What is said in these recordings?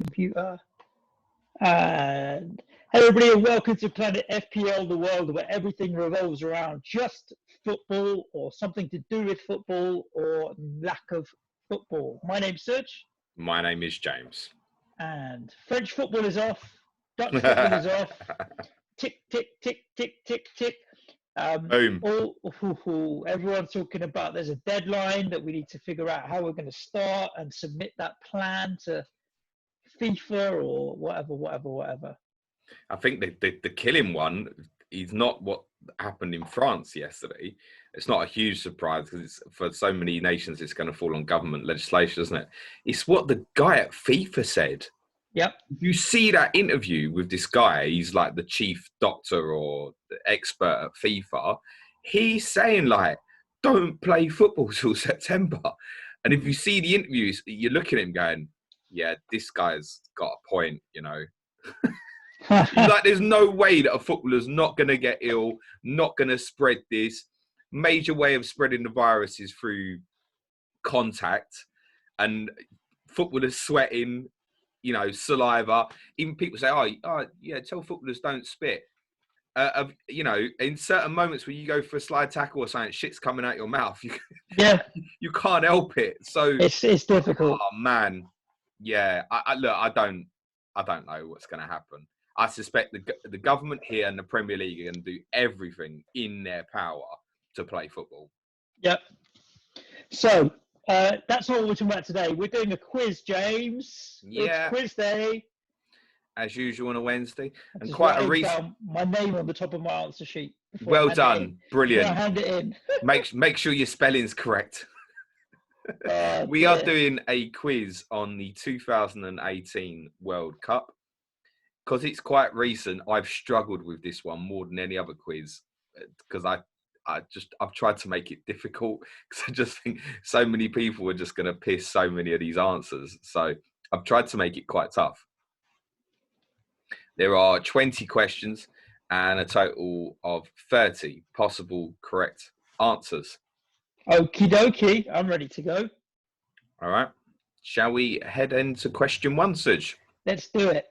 Computer. And hello, everybody, and welcome to Planet FPL, the world where everything revolves around just football or something to do with football or lack of football. My name's Serge. My name is James. And French football is off. Dutch football is off. Tick, tick, tick, tick, tick, tick. Boom. Everyone's talking about there's a deadline that we need to figure out how we're going to start and submit that plan to FIFA or whatever. I think the killing one is not what happened in France yesterday. It's not a huge surprise because for so many nations it's going to fall on government legislation, isn't it? It's what the guy at FIFA said. Yep. You see that interview with this guy, he's like the chief doctor or the expert at FIFA. He's saying like, don't play football till September. And if you see the interviews, you're looking at him going, yeah, this guy's got a point, you know. Like, there's no way that a footballer's not going to get ill, not going to spread this. Major way of spreading the virus is through contact, and footballers sweating, you know, saliva. Even people say, oh yeah, tell footballers don't spit. You know, in certain moments where you go for a slide tackle or something, shit's coming out your mouth. You can't help it. So it's difficult. Oh man. Yeah, I don't know what's going to happen. I suspect the government here and the Premier League are going to do everything in their power to play football. Yep. So that's not what we're talking about today. We're doing a quiz, James. Yeah. It's quiz day. As usual on a Wednesday. And Just quite a recent... my name on the top of my answer sheet. Well done. Brilliant. I hand it in. Make sure your spelling's correct. We are doing a quiz on the 2018 World Cup. Because it's quite recent, I've struggled with this one more than any other quiz. Because I've tried to make it difficult. Because I just think so many people are just going to piss so many of these answers. So I've tried to make it quite tough. There are 20 questions and a total of 30 possible correct answers. Okie dokie, I'm ready to go. All right. Shall we head into question one, Suj? Let's do it.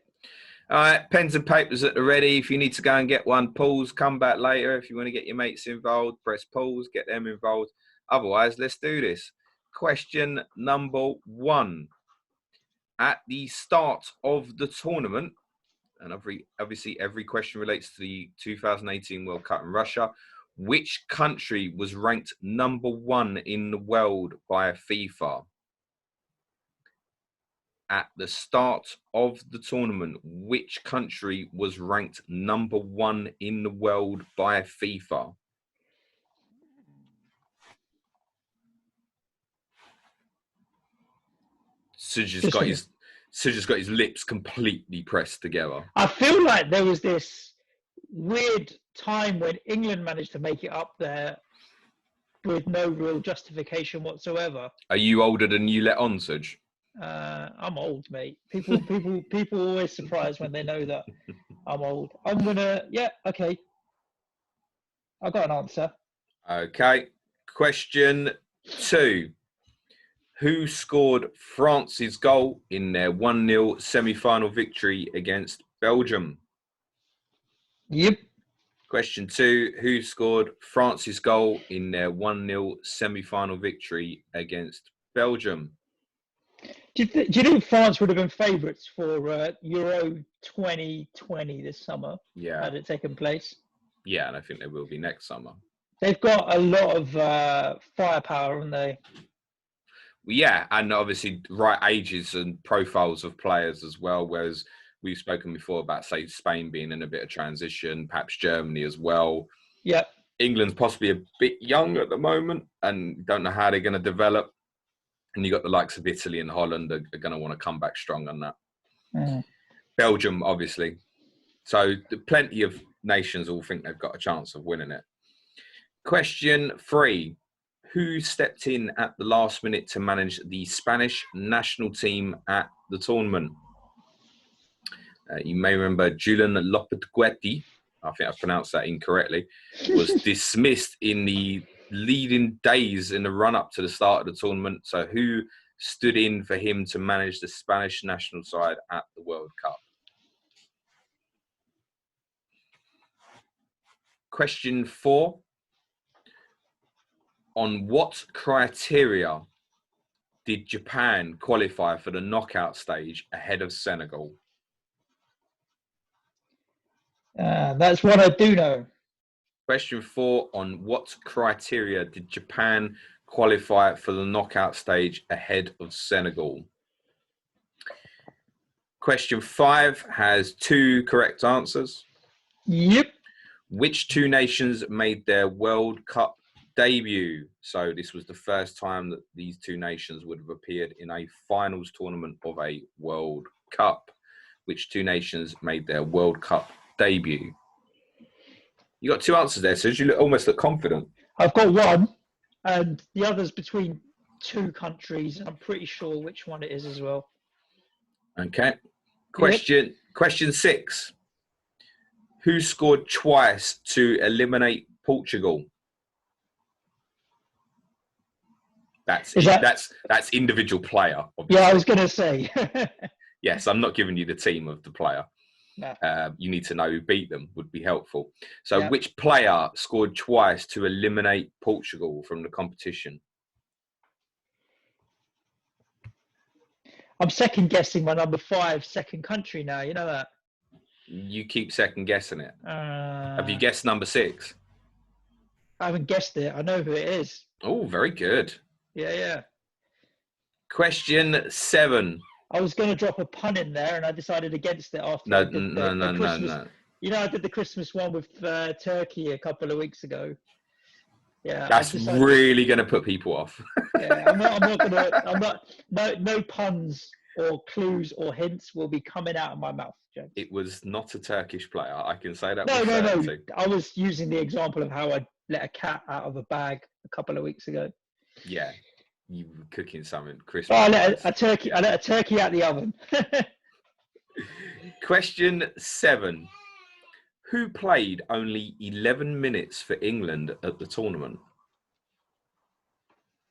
All right. Pens and papers at the ready. If you need to go and get one, pause, come back later. If you want to get your mates involved, press pause, get them involved. Otherwise, let's do this. Question number one. At the start of the tournament, and obviously every question relates to the 2018 World Cup in Russia, which country was ranked number one in the world by FIFA? At the start of the tournament, which country was ranked number one in the world by FIFA? Suja's got his lips completely pressed together. I feel like there was this weird time when England managed to make it up there with no real justification whatsoever. Are you older than you let on, Suj? I'm old, mate. People always surprised when they know that I'm old. Okay. I got an answer. Okay. Question two. Who scored France's goal in their 1-0 semi-final victory against Belgium? Yep. Question two. Who scored France's goal in their 1-0 semi-final victory against Belgium? Do you think France would have been favourites for Euro 2020 this summer? Yeah. Had it taken place? Yeah, and I think they will be next summer. They've got a lot of firepower, haven't they? Yeah, and obviously right ages and profiles of players as well, whereas we've spoken before about, say, Spain being in a bit of transition, perhaps Germany as well. Yeah. England's possibly a bit young at the moment and don't know how they're going to develop. And you've got the likes of Italy and Holland are going to want to come back strong on that. Mm. Belgium, obviously. So plenty of nations all think they've got a chance of winning it. Question three. Who stepped in at the last minute to manage the Spanish national team at the tournament? You may remember Julian Lopetegui, I think I pronounced that incorrectly, was dismissed in the leading days in the run-up to the start of the tournament. So who stood in for him to manage the Spanish national side at the World Cup? Question 4. On what criteria did Japan qualify for the knockout stage ahead of Senegal? That's what I do know. Question 4. On what criteria did Japan qualify for the knockout stage ahead of Senegal? Question 5 has 2 correct answers. Yep. Which 2 nations made their World Cup debut? So this was the first time that these 2 nations would have appeared in a finals tournament of a World Cup. Which 2 nations made their World Cup debut? You got 2 answers there, so you almost look confident. I've got one, and the other's between 2 countries, and I'm pretty sure which one it is as well. Okay. Question 6. Who scored twice to eliminate Portugal? That's individual player. Obviously. Yeah, I was going to say. Yes, I'm not giving you the team of the player. No. You need to know who beat them, would be helpful. So which player scored twice to eliminate Portugal from the competition? I'm second guessing my number 5 second country now. You know that. You keep second guessing it. Have you guessed number 6? I haven't guessed it. I know who it is. Oh, very good. Yeah. Question 7. I was going to drop a pun in there, and I decided against it after No. You know, I did the Christmas one with Turkey a couple of weeks ago. Yeah, that's really going to put people off. Yeah, I'm not gonna. No puns or clues or hints will be coming out of my mouth, James. It was not a Turkish player. I can say that. No. I was using the example of how I let a cat out of a bag a couple of weeks ago. Yeah, you were cooking something Christmas. Oh, I let a turkey out the oven. Question 7. Who played only 11 minutes for England at the tournament?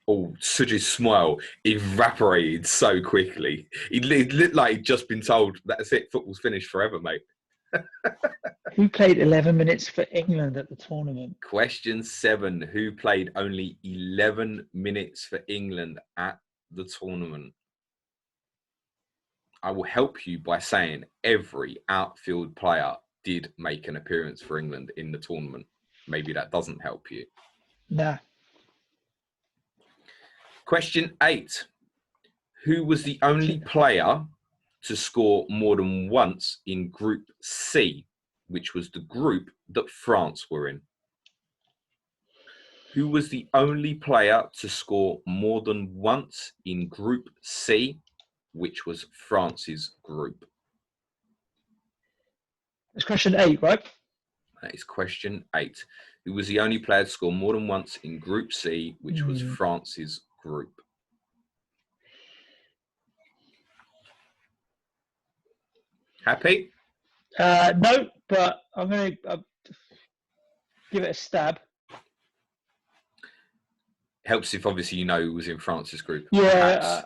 Oh, Suj's smile evaporated so quickly. He looked like he'd just been told, that's it, football's finished forever, mate. Who played 11 minutes for England at the tournament? Question 7. Who played only 11 minutes for England at the tournament? I will help you by saying every outfield player did make an appearance for England in the tournament. Maybe that doesn't help you. Nah. Question 8. Who was the only player to score more than once in Group C, which was the group that France were in? Who was the only player to score more than once in Group C, which was France's group? It's question 8, right? That is question 8. Who was the only player to score more than once in Group C, which was France's group? Happy? No, but I'm going to give it a stab. Helps if obviously you know who was in France's group. Yeah.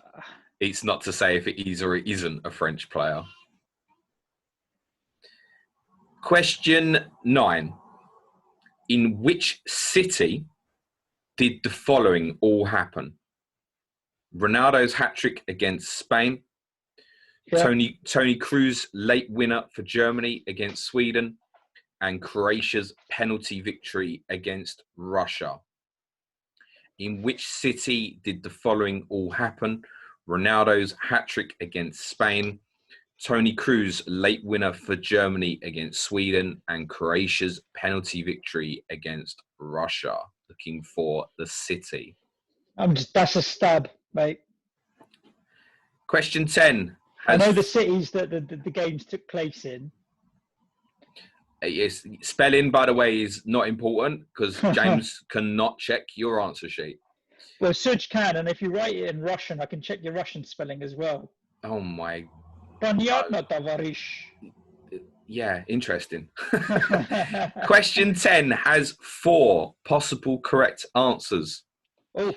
It's not to say if it is or it isn't a French player. Question 9. In which city did the following all happen? Ronaldo's hat-trick against Spain. Yeah. Tony Kroos late winner for Germany against Sweden. And Croatia's penalty victory against Russia. In which city did the following all happen? Ronaldo's hat-trick against Spain. Tony Kroos late winner for Germany against Sweden, and Croatia's penalty victory against Russia. Looking for the city. That's a stab, mate. Question 10. I know the cities that the games took place in. Yes, spelling, by the way, is not important because James cannot check your answer sheet. Well, Suj can, and if you write it in Russian, I can check your Russian spelling as well. Oh my. Понятно, товарищ. Yeah, interesting. Question 10 has 4 possible correct answers. Oh.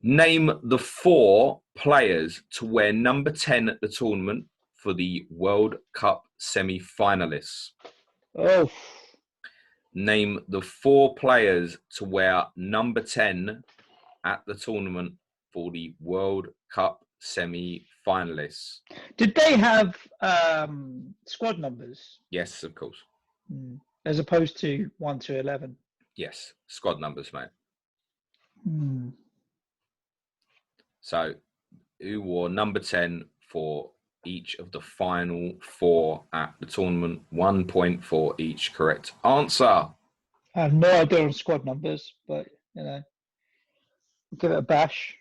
Name the 4 players to wear number 10 at the tournament for the World Cup semi-finalists. Oh, Name the 4 players to wear number 10 at the tournament for the World Cup semi-finalists. did they have squad numbers? Yes, of course. As opposed to 1 to 11? Yes, squad numbers, mate. Hmm. So, who wore number 10 for each of the final 4 at the tournament? 1 point for each correct answer. I have no idea on squad numbers, but, give it a bash.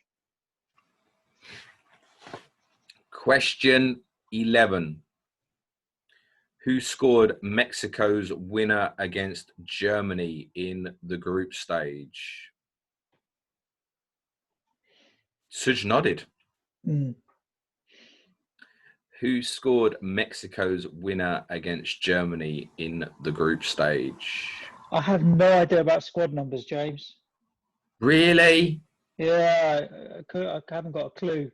Question 11. Who scored Mexico's winner against Germany in the group stage? Suj nodded. Who scored Mexico's winner against Germany in the group stage? I have no idea about squad numbers, James. Really? Yeah, I haven't got a clue.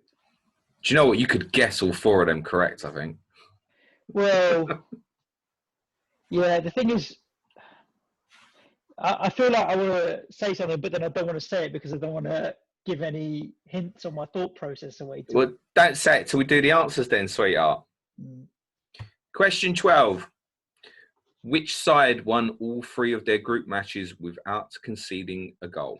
Do you know what? You could guess all 4 of them correct, I think. Well, yeah, the thing is, I feel like I want to say something, but then I don't want to say it because I don't want to give any hints on my thought process away. Well, don't say it till we do the answers then, sweetheart. Question 12. Which side won all 3 of their group matches without conceding a goal?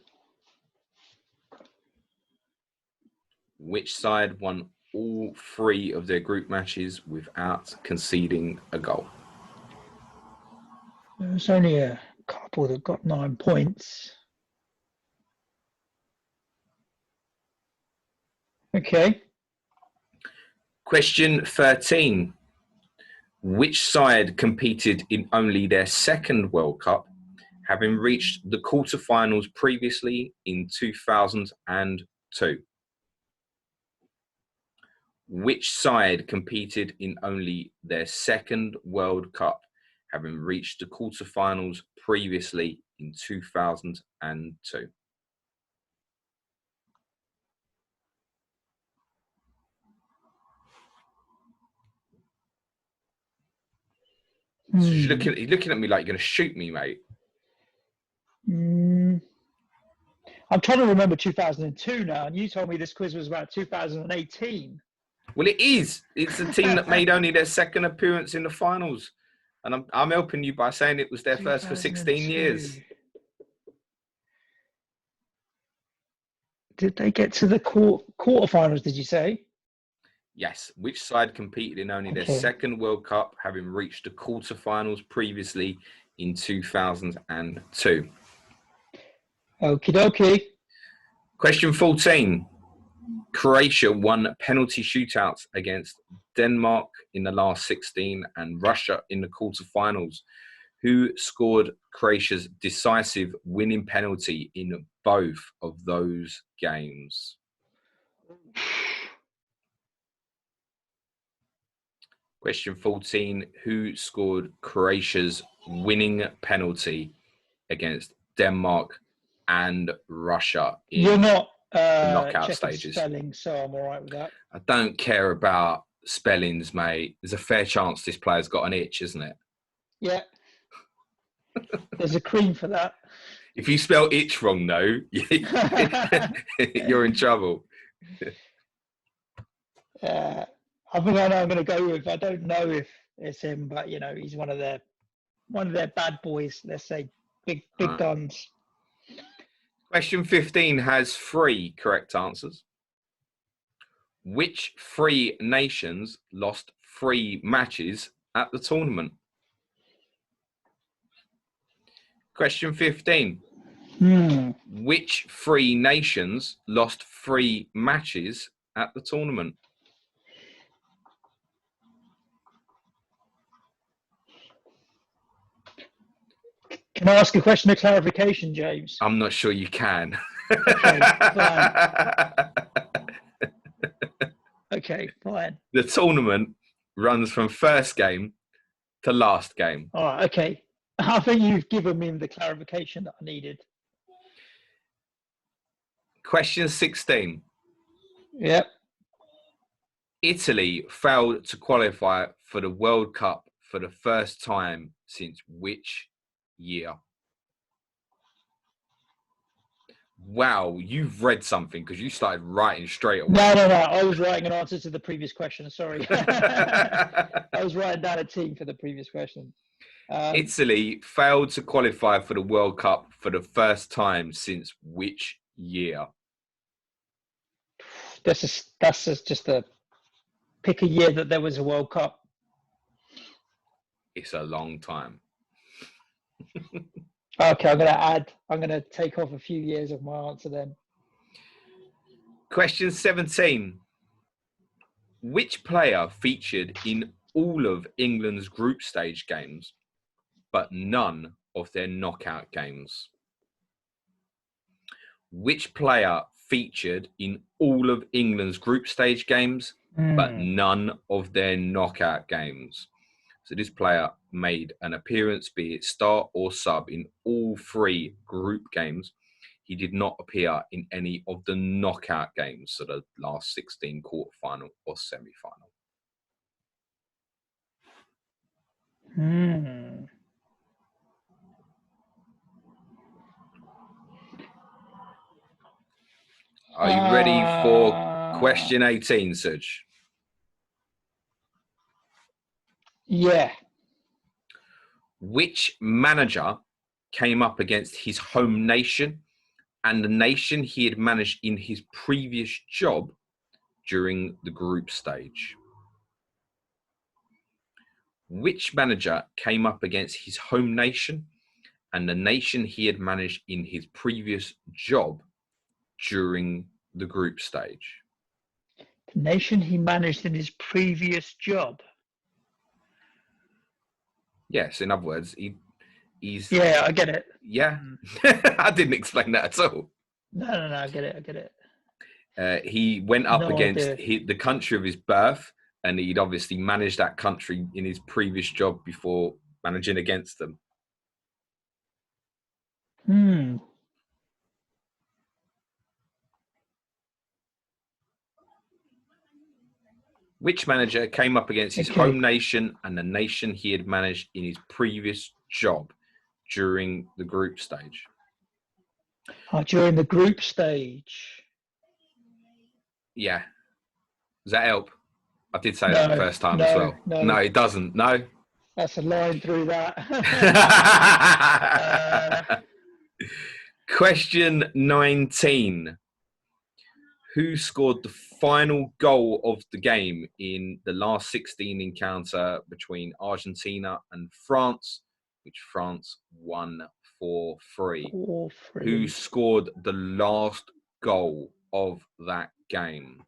Which side won all 3 of their group matches without conceding a goal? There's only a couple that got 9 points. Okay. Question 13. Which side competed in only their 2nd World Cup, having reached the quarterfinals previously in 2002? Which side competed in only their 2nd World Cup, having reached the quarterfinals previously in 2002? So you're looking at me like you're going to shoot me, mate. I'm trying to remember 2002 now, and you told me this quiz was about 2018. Well, it is. It's the team that made only their 2nd appearance in the finals. And I'm helping you by saying it was their first for 16 years. Did they get to the quarterfinals, did you say? Yes. Which side competed in only their 2nd World Cup, having reached the quarterfinals previously in 2002? Okie dokie. Question 14. Croatia won penalty shootouts against Denmark in the last 16 and Russia in the quarterfinals. Who scored Croatia's decisive winning penalty in both of those games? Question 14. Who scored Croatia's winning penalty against Denmark and Russia in You're not the knockout stages? Spelling, so I'm all right with that. I don't care about spellings, mate. There's a fair chance this player's got an itch, isn't it? Yeah. There's a cream for that. If you spell itch wrong, though, you're in trouble. I think I know I'm going to go with. I don't know if it's him, but he's one of their bad boys. Let's say big guns. Question 15 has 3 correct answers. Which 3 nations lost 3 matches at the tournament? Question 15. Which 3 nations lost 3 matches at the tournament? Can I ask a question of clarification, James? I'm not sure you can. Okay, fine. Okay, fine. The tournament runs from first game to last game. All right, okay. I think you've given me the clarification that I needed. Question 16. Yep. Italy failed to qualify for the World Cup for the first time since which year? Wow, you've read something because you started writing straight away. No. I was writing an answer to the previous question. Sorry. I was writing down a team for the previous question. Italy failed to qualify for the World Cup for the first time since which year? That's just a pick a year that there was a World Cup. It's a long time. Okay, I'm going to take off a few years of my answer then. Question 17. Which player featured in all of England's group stage games, but none of their knockout games? Which player featured in all of England's group stage games, but none of their knockout games? So this player made an appearance, be it start or sub, in all 3 group games. He did not appear in any of the knockout games, so the last 16 quarterfinal or semi-final. Are you ready for question 18, Suj? Yeah. Which manager came up against his home nation and the nation he had managed in his previous job during the group stage? Which manager came up against his home nation and the nation he had managed in his previous job during the group stage? The nation he managed in his previous job. Yes, in other words, he's... Yeah, I get it. Yeah. I didn't explain that at all. No, I get it. He went up against idea. the country of his birth, and he'd obviously managed that country in his previous job before managing against them. Which manager came up against his home nation and the nation he had managed in his previous job during the group stage? During the group stage. Yeah. Does that help? I did say that the first time as well. No, it doesn't. No. That's a line through that. Question 19. Who scored the final goal of the game in the last 16 encounter between Argentina and France, which France won 4-3? 4-3. Who scored the last goal of that game?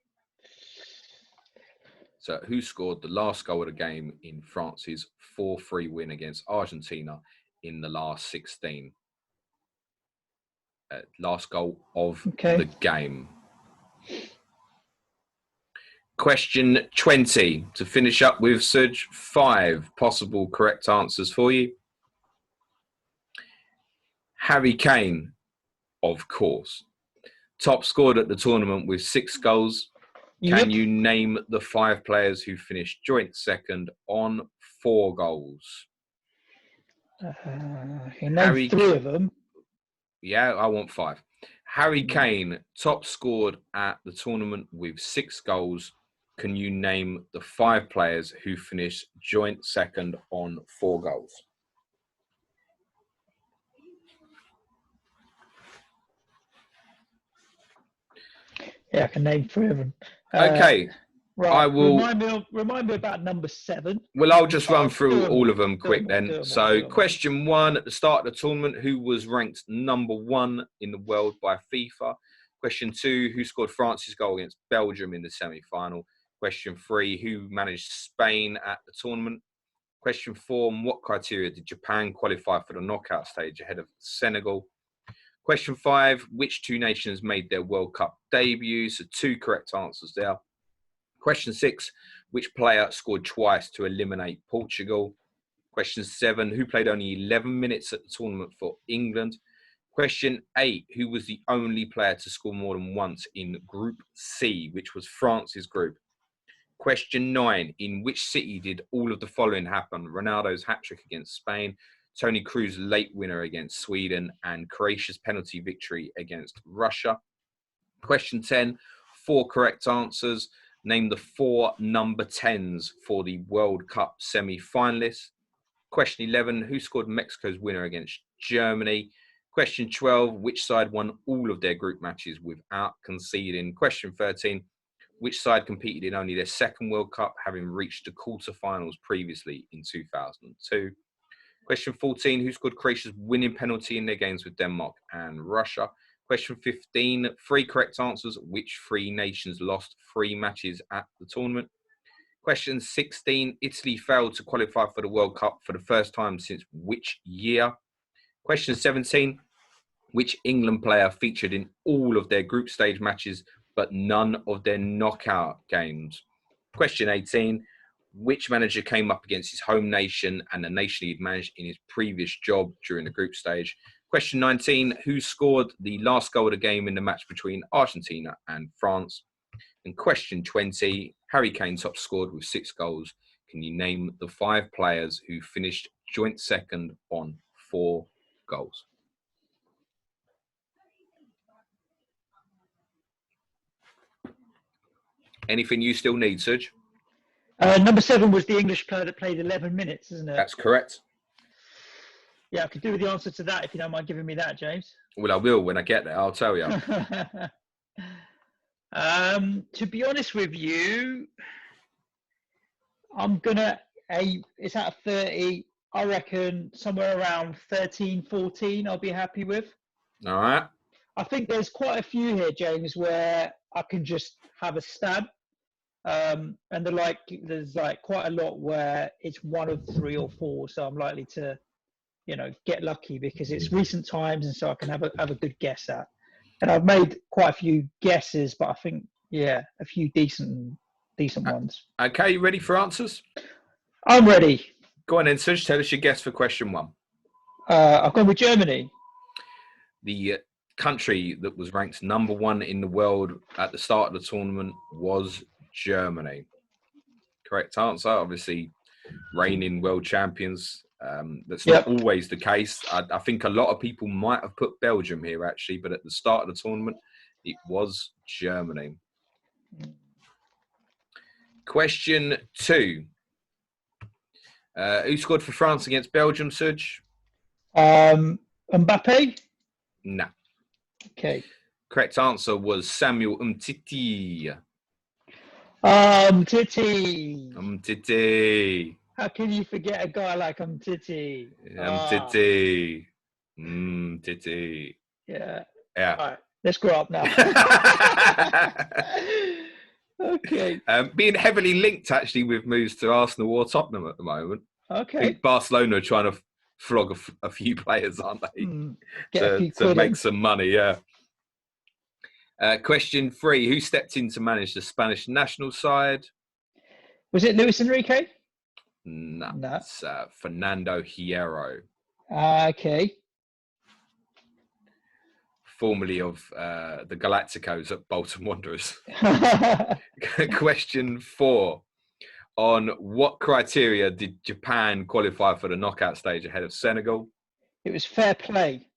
So who scored the last goal of the game in France's 4-3 win against Argentina in the last 16? Last goal of the game. Question 20. To finish up with, Suj, 5 possible correct answers for you. Harry Kane, of course. Top scored at the tournament with 6 goals. Can you name the 5 players who finished joint second on 4 goals? He named 3 of them. Yeah, I want 5. Harry Kane, top scored at the tournament with 6 goals. Can you name the 5 players who finished joint second on 4 goals? Yeah, I can name 3 of them. Okay. Right. I will remind me about number 7. Well, I'll just run through all of them quick then. So, question 1, at the start of the tournament, who was ranked number 1 in the world by FIFA? Question 2, who scored France's goal against Belgium in the semi-final? Question 3, who managed Spain at the tournament? Question 4, on what criteria did Japan qualify for the knockout stage ahead of Senegal? Question 5, which 2 nations made their World Cup debut? So 2 correct answers there. Question 6, which player scored twice to eliminate Portugal? Question 7, who played only 11 minutes at the tournament for England? Question 8. Who was the only player to score more than once in Group C, which was France's group? Question 9. In which city did all of the following happen? Ronaldo's hat-trick against Spain, Toni Kroos's late winner against Sweden, and Croatia's penalty victory against Russia. Question 10. 4 correct answers. Name the 4 number 10s for the World Cup semi-finalists. Question 11. Who scored Mexico's winner against Germany? Question 12. Which side won all of their group matches without conceding? Question 13. Which side competed in only their second World Cup, having reached the quarterfinals previously in 2002? Question 14. Who scored Croatia's winning penalty in their games with Denmark and Russia? Question 15. 3 correct answers. Which 3 nations lost 3 matches at the tournament? Question 16. Italy failed to qualify for the World Cup for the first time since which year? Question 17. Which England player featured in all of their group stage matches but none of their knockout games? Question 18. Which manager came up against his home nation and the nation he'd managed in his previous job during the group stage? Question 19. Who scored the last goal of the game in the match between Argentina and France? And question 20. Harry Kane top scored with 6 goals. Can you name the 5 players who finished joint second on 4 goals? Anything you still need, Serge? Number 7 was the English player that played 11 minutes, isn't it? That's correct. Yeah, I could do with the answer to that if you don't mind giving me that, James. Well, I will when I get there. I'll tell you. To be honest with you, I'm gonna. It's out of 30. I reckon somewhere around 13, 14. I'll be happy with. All right. I think there's quite a few here, James, where I can just have a stab. And there's quite a lot where it's 1 of 3 or 4. So I'm likely to, get lucky because it's recent times, and so I can have a good guess at. And I've made quite a few guesses, but I think a few decent ones. Okay, you ready for answers? I'm ready. Go on then, Serge. Tell us your guess for question 1. I've gone with Germany. The country that was ranked number 1 in the world at the start of the tournament was Germany. Correct answer. Obviously, reigning world champions. That's not always the case. I think a lot of people might have put Belgium here, actually, but at the start of the tournament, it was Germany. Question 2. Who scored for France against Belgium, Serge? Mbappe? No. Okay. Correct answer was Samuel Umtiti. Umtiti. Umtiti. How can you forget a guy like Umtiti? Umtiti. Umtiti. Yeah. Yeah. All right. Let's grow up now. Okay. Being heavily linked, actually, with moves to Arsenal or Tottenham at the moment. Okay. I think Barcelona are trying to flog a few players, aren't they? To make some money, yeah. Question 3. Who stepped in to manage the Spanish national side? Was it Luis Enrique? No. It's Fernando Hierro. Okay. Formerly of the Galacticos at Bolton Wanderers. Question 4. On what criteria did Japan qualify for the knockout stage ahead of Senegal? It was fair play.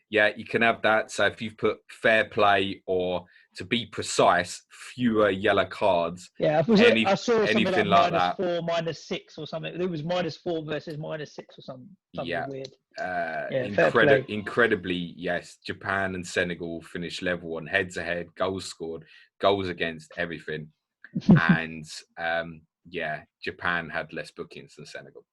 Yeah, you can have that. So if you've put fair play or, to be precise, fewer yellow cards. Yeah, I saw something like that. -4, -6 or something. It was -4 versus -6 or something weird. Incredibly, yes. Japan and Senegal finished level on head-to-head, goals scored, goals against, everything. And, Japan had less bookings than Senegal.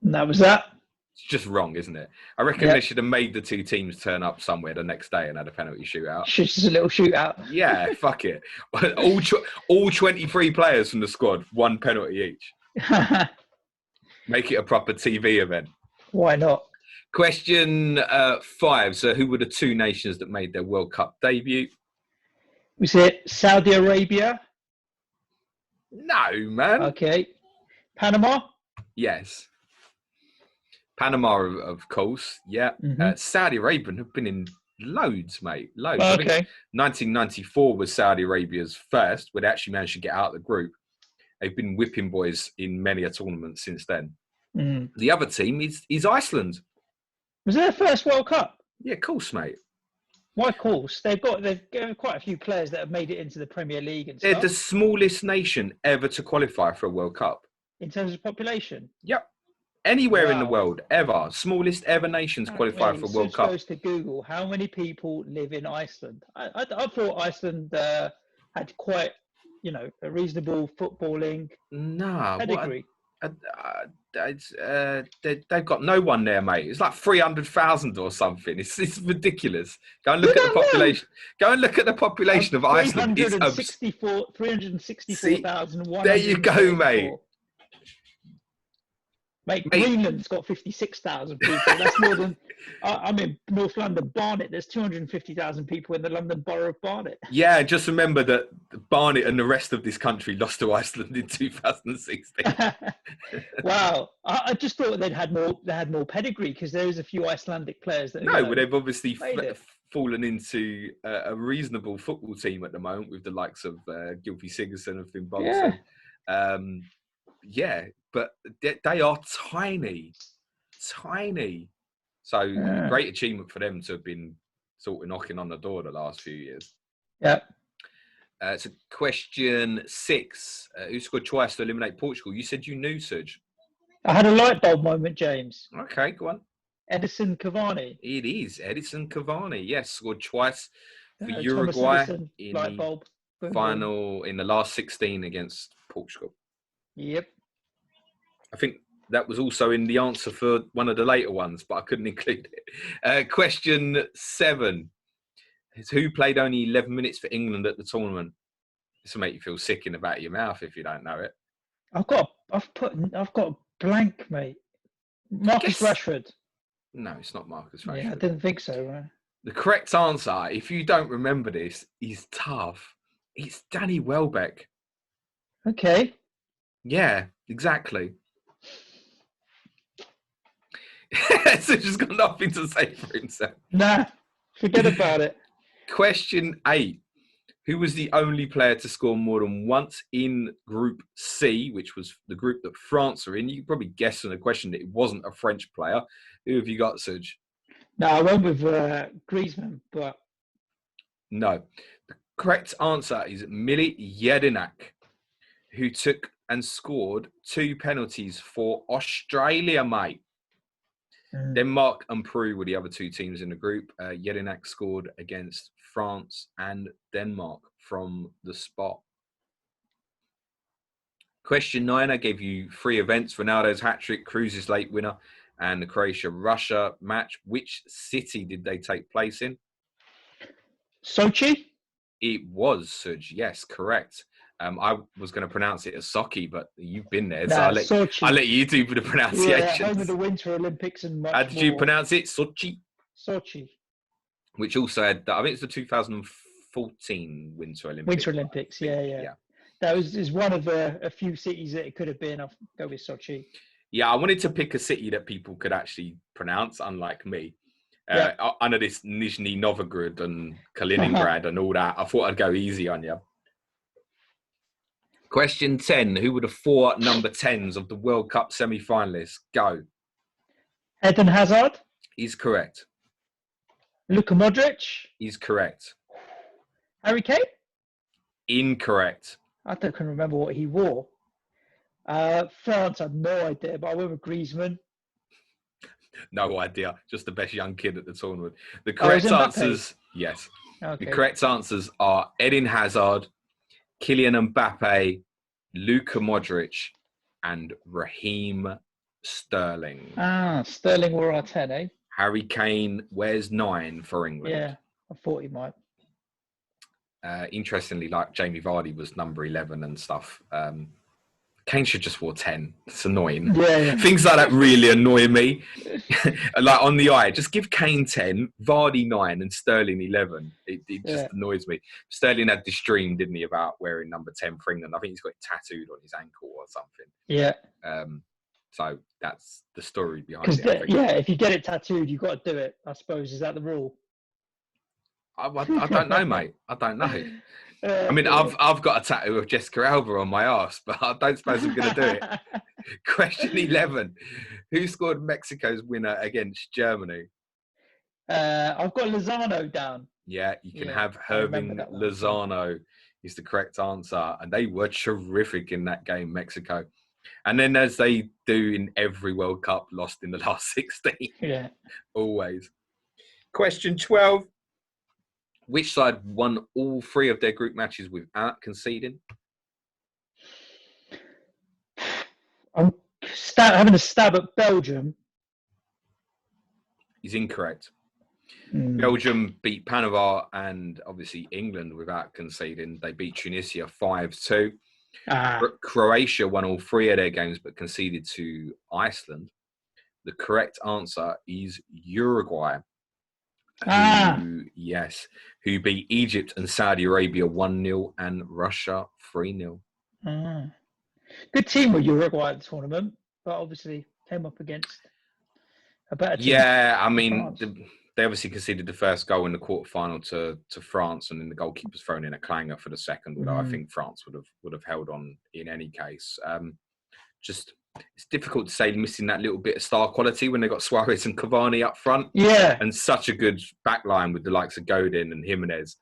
And that was that. It's just wrong, isn't it? I reckon they should have made the 2 teams turn up somewhere the next day and had a penalty shootout. Just a little shootout. Yeah, fuck it. All 23 players from the squad, 1 penalty each. Make it a proper TV event. Why not? Question 5. So who were the 2 nations that made their World Cup debut? Was it Saudi Arabia? No, man. Okay. Panama? Yes. Panama, of course. Yeah. Mm-hmm. Saudi Arabia have been in Loads, mate. Loads. I think Okay. 1994 was Saudi Arabia's first, where they actually managed to get out of the group. They've been whipping boys in many a tournament since then. Mm. The other team is Iceland. Was it their first World Cup? Yeah, of course, mate. Why, of course. They've got quite a few players that have made it into the Premier League and They're stuff. the smallest nation ever to qualify for a World Cup. In terms of population? Yep. Anywhere in the Wow. world, ever. Smallest ever nation to qualify for a World Cup. Goes to Google. How many people live in Iceland? I thought Iceland had quite, a reasonable footballing pedigree. They've got no one there, mate. It's like 300,000 or something. It's ridiculous. Go and look at the population. Go and look at the population of Iceland. It's 364,100. There you go, mate. Mate, Greenland's got 56,000 people. That's more than I'm in North London, Barnet. There's 250,000 people in the London borough of Barnet. Yeah, just remember that Barnet and the rest of this country lost to Iceland in 2016. Wow, I just thought they had more pedigree because there is a few Icelandic players that. But they've obviously fallen into a reasonable football team at the moment with the likes of Gylfi Sigurdsson and Finn Bogason. But they are tiny. So great achievement for them to have been sort of knocking on the door the last few years. Yeah. So question 6. Who scored twice to eliminate Portugal? You said you knew, Suj. I had a light bulb moment, James. Okay, go on. Edison Cavani. It is Edison Cavani. Yes, scored twice for Uruguay in the final in the last 16 against Portugal. Yep. I think that was also in the answer for one of the later ones, but I couldn't include it. Question 7. Who played only 11 minutes for England at the tournament? This will make you feel sick in the back of your mouth if you don't know it. I've got blank, mate. Marcus Rashford. No, it's not Marcus Rashford. Yeah, I didn't think so. Right? The correct answer, if you don't remember this, is tough. It's Danny Welbeck. Okay. Yeah, exactly. So just got nothing to say for himself. Nah, forget about it. Question 8. Who was the only player to score more than once in Group C, which was the group that France are in? You could probably guess from the question that it wasn't a French player. Who have you got, Suj? No, I went with Griezmann, but... No. The correct answer is Mili Jedinak, who took and scored 2 penalties for Australia, mate. Denmark and Peru were the other 2 teams in the group. Jedinak scored against France and Denmark from the spot. Question 9, I gave you 3 events. Ronaldo's hat-trick, Cruz's late winner, and the Croatia-Russia match. Which city did they take place in? Sochi? It was, Suj. Yes, correct. I was going to pronounce it as Sochi, but you've been there, so I'll let you do the pronunciation. Yeah, home of the Winter Olympics and much How did you pronounce it? Sochi? Sochi. Which also had, I think it's the 2014 Winter Olympics. Winter Olympics, yeah. That is one of a few cities that it could have been. I'll go with Sochi. Yeah, I wanted to pick a city that people could actually pronounce, unlike me. Under this Nizhny Novgorod and Kaliningrad and all that, I thought I'd go easy on you. Question 10. Who were the 4 number 10s of the World Cup semi-finalists? Go. Eden Hazard? He's correct. Luka Modric? He's correct. Harry Kane? Incorrect. I don't can remember what he wore. France, I have no idea, but I went with Griezmann. No idea. Just the best young kid at the tournament. The correct answers, yes. Okay. The correct answers are Eden Hazard, Kylian Mbappe, Luka Modric, and Raheem Sterling. Sterling wore our 10, eh? Harry Kane wears 9 for England. Yeah, I thought he might. Interestingly, like Jamie Vardy was number 11 and stuff. Kane should just wear 10. It's annoying. Yeah. Things like that really annoy me. Like on the eye, just give Kane 10, Vardy 9, and Sterling 11. It just annoys me. Sterling had this dream, didn't he, about wearing number 10 for England. I think he's got it tattooed on his ankle or something. Yeah. So that's the story behind it. If you get it tattooed, you've got to do it, I suppose. Is that the rule? I don't know, mate. I don't know. I mean, Yeah. I've got a tattoo of Jessica Alba on my arse, but I don't suppose I'm going to do it. Question 11. Who scored Mexico's winner against Germany? I've got Lozano down. Yeah, you can Yeah, have I remember Herving that one. Lozano is the correct answer. And they were terrific in that game, Mexico. And then, as they do in every World Cup, lost in the last 16. Yeah. Always. Question 12. Which side won all 3 of their group matches without conceding? I'm having a stab at Belgium. Is incorrect. Belgium beat Panama and obviously England without conceding. They beat Tunisia 5-2. Croatia won all 3 of their games but conceded to Iceland. The correct answer is Uruguay. Who beat Egypt and Saudi Arabia 1-0 and Russia 3-0. Good team with Uruguay at the tournament, but obviously came up against a better team. Yeah, I mean, they obviously conceded the first goal in the quarterfinal to France, and then the goalkeeper's thrown in a clanger for the second. Although I think France would have held on in any case. It's difficult to say missing that little bit of star quality when they got Suarez and Cavani up front. Yeah, and such a good backline with the likes of Godin and Jimenez.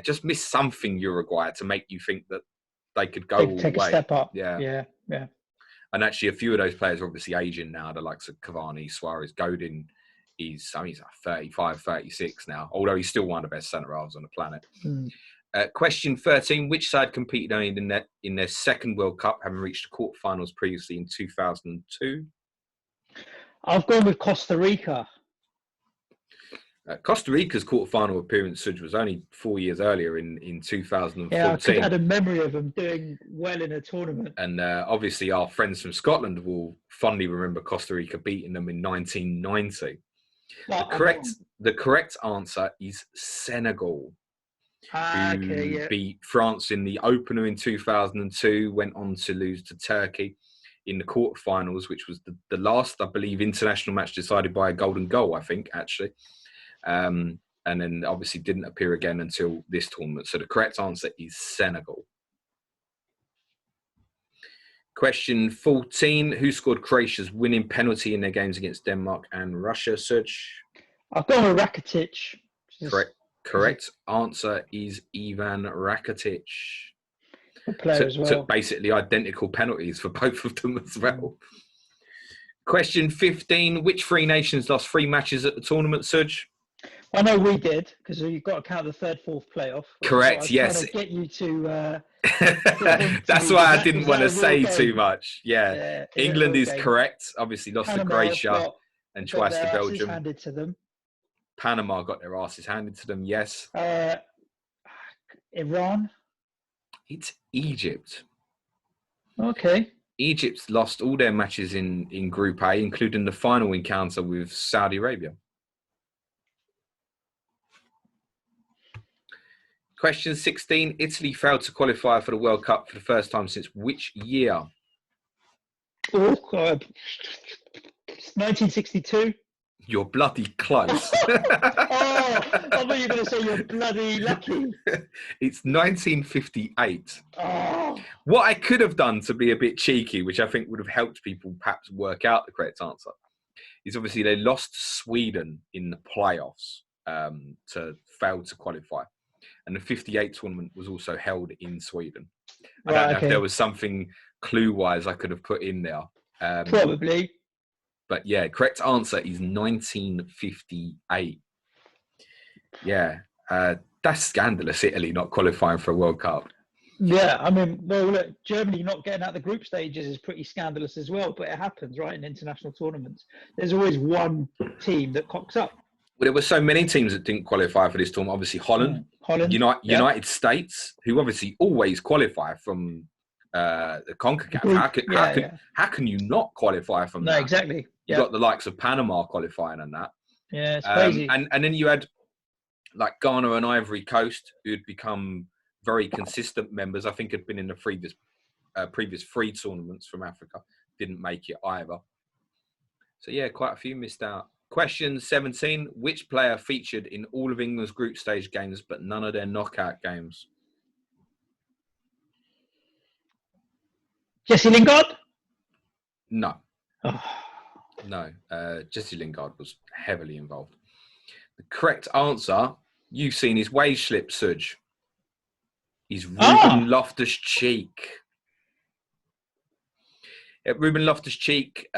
Just miss something Uruguay to make you think that they could go all take the a way. step up. Yeah. And actually, a few of those players are obviously aging now. The likes of Cavani, Suarez, Godin. He's like 35, 36 now, although he's still one of the best centre halves on the planet. Question 13. Which side competed only in their second World Cup, having reached the quarterfinals previously in 2002? I've gone with Costa Rica. Costa Rica's quarterfinal appearance was only 4 years earlier in 2014. Yeah, I had a memory of them doing well in a tournament. And obviously our friends from Scotland will fondly remember Costa Rica beating them in 1990. The correct answer is Senegal. Who beat France in the opener in 2002, went on to lose to Turkey in the quarterfinals, which was the last, I believe, international match decided by a golden goal, I think, actually. And then obviously didn't appear again until this tournament. So the correct answer is Senegal. Question 14. Who scored Croatia's winning penalty in their games against Denmark and Russia, Serge? I've gone with Rakitic. Correct answer is Ivan Rakitic. Good player as well. Took basically identical penalties for both of them as well. Question 15. Which 3 nations lost 3 matches at the tournament, Serge? I know we did, because you've got to count the third, fourth playoff. Correct, yes. To get you to... That's why I didn't want to say too much. Yeah. England is correct. Obviously lost to Croatia and twice to Belgium. Handed to them. Panama got their asses handed to them, yes. Iran? It's Egypt. Okay. Egypt lost all their matches in Group A, including the final encounter with Saudi Arabia. Question 16. Italy failed to qualify for the World Cup for the first time since which year? Oh, God. 1962. You're bloody close. I thought you were going to say you're bloody lucky. It's 1958. Oh. What I could have done to be a bit cheeky, which I think would have helped people perhaps work out the correct answer, is obviously they lost to Sweden in the playoffs to fail to qualify. And the 58 tournament was also held in Sweden. I don't know if there was something clue-wise I could have put in there. Probably. But yeah, correct answer is 1958. Yeah, that's scandalous, Italy not qualifying for a World Cup. Yeah, I mean, well, look, Germany not getting out the group stages is pretty scandalous as well, but it happens, right, in international tournaments. There's always one team that cocks up. Well, there were so many teams that didn't qualify for this tournament. Obviously, Holland. United States, who obviously always qualify from the CONCACAF. How can you not qualify from that? No, exactly. You got the likes of Panama qualifying and that. Yeah, it's crazy. And then you had like Ghana and Ivory Coast, who had become very consistent members. I think had been in the previous 3 tournaments from Africa. Didn't make it either. So yeah, quite a few missed out. Question 17. Which player featured in all of England's group stage games but none of their knockout games? Jesse Lingard? No. Oh. No. Jesse Lingard was heavily involved. The correct answer, you've seen his wage slip, Suj. He's Ruben Loftus-Cheek. Ruben Loftus-Cheek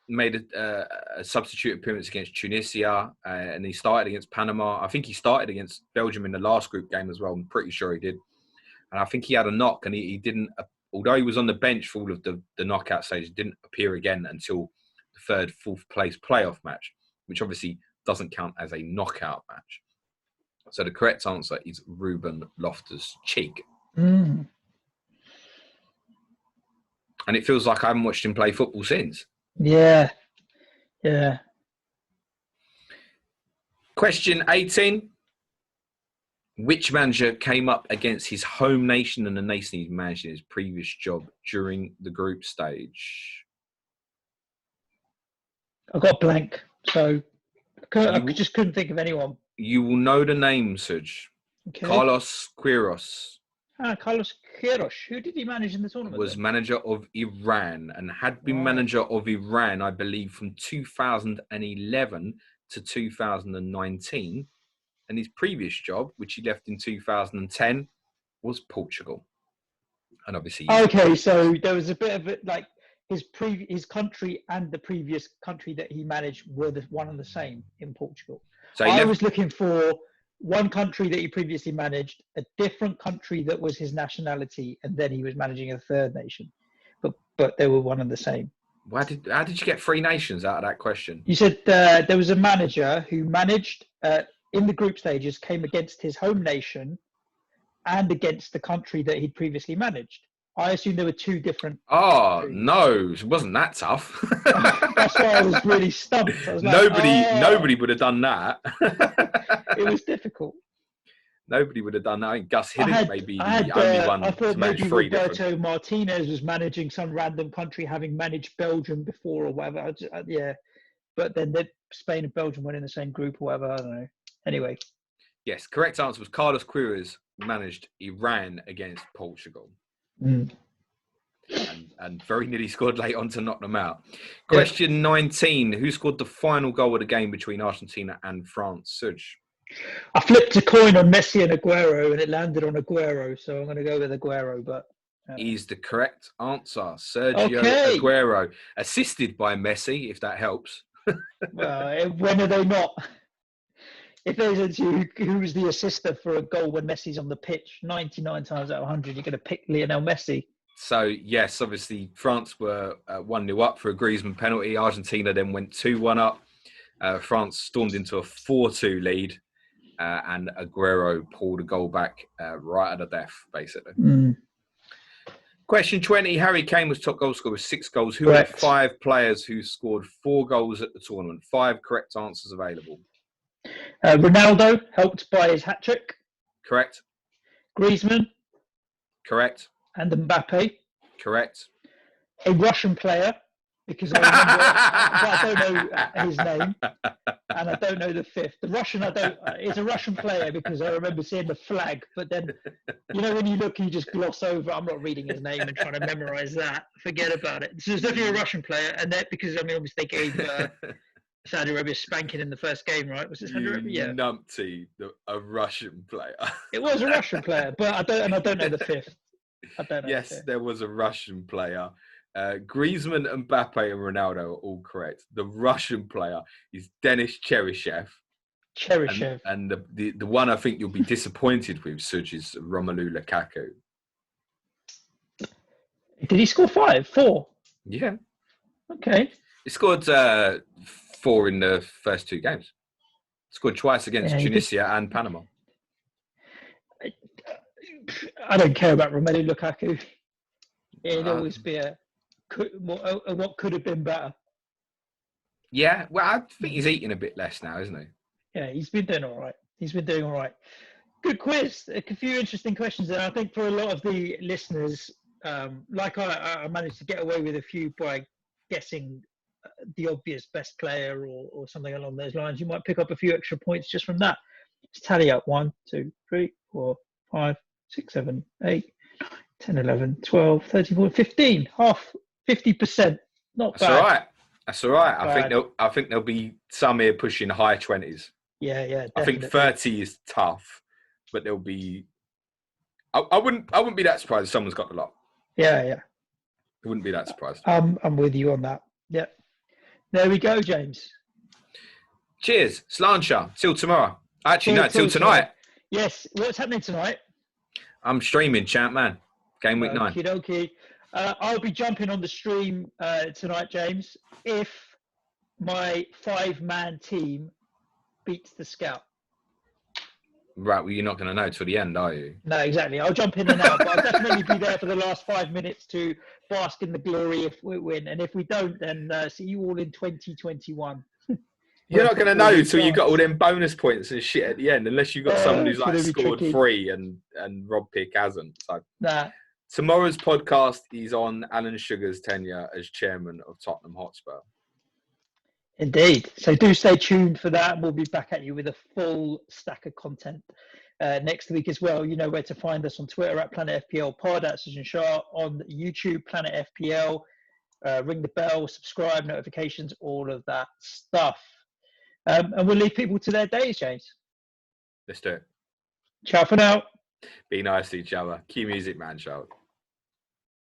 made a substitute appearance against Tunisia, and he started against Panama. I think he started against Belgium in the last group game as well. I'm pretty sure he did. And I think he had a knock, and he didn't, although he was on the bench for all of the knockout stages, didn't appear again until the third, fourth place playoff match, which obviously doesn't count as a knockout match. So the correct answer is Ruben Loftus-Cheek. Mm. And it feels like I haven't watched him play football since. Yeah. Question 18. Which manager came up against his home nation and the nation he's managed in his previous job during the group stage? I got blank, so I just couldn't think of anyone. You will know the name, Suj. Okay. Carlos Queiroz. Carlos Queiroz. Who did he manage in the tournament? Was manager of Iran and had been manager of Iran, I believe, from 2011 to 2019. And his previous job, which he left in 2010, was Portugal. And obviously... Okay, so there was a bit of it, like his country and the previous country that he managed were the one and the same in Portugal. So I was looking for one country that he previously managed, a different country that was his nationality, and then he was managing a third nation. But they were one and the same. How did you get three nations out of that question? You said there was a manager who managed in the group stages, came against his home nation and against the country that he'd previously managed. I assume there were two different. Oh, countries. No, it wasn't that tough. That's why I was really stumped. I was nobody would have done that. It was difficult. Nobody would have done that. I think Gus Hiddink may be the only one. I thought maybe three Roberto different. Martinez was managing some random country, having managed Belgium before or whatever. But then Spain and Belgium went in the same group or whatever. I don't know. Anyway. Yes, correct answer was Carlos Queiroz managed Iran against Portugal. Mm. And very nearly scored late on to knock them out. Question 19. Who scored the final goal of the game between Argentina and France? Suj. I flipped a coin on Messi and Aguero, and it landed on Aguero, so I'm going to go with Aguero. But is the correct answer. Sergio Aguero, assisted by Messi, if that helps. Well, when are they not? If there's who was the assister for a goal when Messi's on the pitch, 99 times out of 100, you're going to pick Lionel Messi. So, yes, obviously, France were 1-0 up for a Griezmann penalty. Argentina then went 2-1 up. France stormed into a 4-2 lead, and Aguero pulled a goal back right at the death, basically. Mm. Question 20. Harry Kane was top goal scorer with 6 goals. Who are the 5 players who scored 4 goals at the tournament? 5 correct answers available. Ronaldo, helped by his hat-trick. Correct. Griezmann. Correct. And Mbappe. Correct. A Russian player, because I remember, but I don't know his name, and I don't know the 5th. The Russian, it's a Russian player because I remember seeing the flag, but then, when you look, you just gloss over. I'm not reading his name and trying to memorize that. Forget about it. So it's definitely a Russian player, and that because, obviously they gave Saudi Arabia spanking in the first game, right? Was it Saudi Arabia? Numpty, a Russian player. It was a Russian player, but I don't know the 5th. I don't know. Yes, there was a Russian player. Griezmann, Mbappe, and Ronaldo are all correct. The Russian player is Denis Cheryshev. And the one I think you'll be disappointed with, Suj, is Romelu Lukaku. Did he score 5? 4? Yeah. Okay. He scored 4 in the first 2 games. Scored twice against Tunisia and Panama. I don't care about Romelu Lukaku. It'd always be what could have been better. Yeah, well, I think he's eating a bit less now, isn't he? Yeah, he's been doing all right. Good quiz. A few interesting questions there. I think for a lot of the listeners, like I managed to get away with a few by guessing the obvious best player or something along those lines, you might pick up a few extra points just from that. Let's tally up 1, 2, 3, 4, 5, 6, 7, 8, 10, 11, 12, 13, 14, 15, half, 50%. Not That's bad. all right. That's all right. Not I think there'll be some here pushing high 20s. Yeah, definitely. I think 30 is tough, but there'll be. I wouldn't be that surprised if someone's got the lot. Yeah. I wouldn't be that surprised. I'm with you on that. Yeah. There we go, James. Cheers, Slancha. Till tomorrow. Actually, no, till tonight. Yes. What's happening tonight? I'm streaming, champ, man. Game week 9. Okie. I'll be jumping on the stream tonight, James, if my 5-man team beats the Scout. Right, well, you're not going to know till the end, are you? No, exactly. I'll jump in and out, but I'll definitely be there for the last 5 minutes to bask in the glory if we win. And if we don't, then see you all in 2021. You're not going to know till you got all them bonus points and shit at the end, unless you've got someone who's like scored tricky. 3 and Rob Pick hasn't. So tomorrow's podcast is on Alan Sugar's tenure as chairman of Tottenham Hotspur. Indeed. So do stay tuned for that. We'll be back at you with a full stack of content next week as well. You know where to find us on Twitter at Planet FPL Pod, at Susan Shah, on YouTube, Planet FPL. Ring the bell, subscribe, notifications, all of that stuff. And we'll leave people to their days, James. Let's do it. Ciao for now. Be nice to each other. Cue music, man, shout.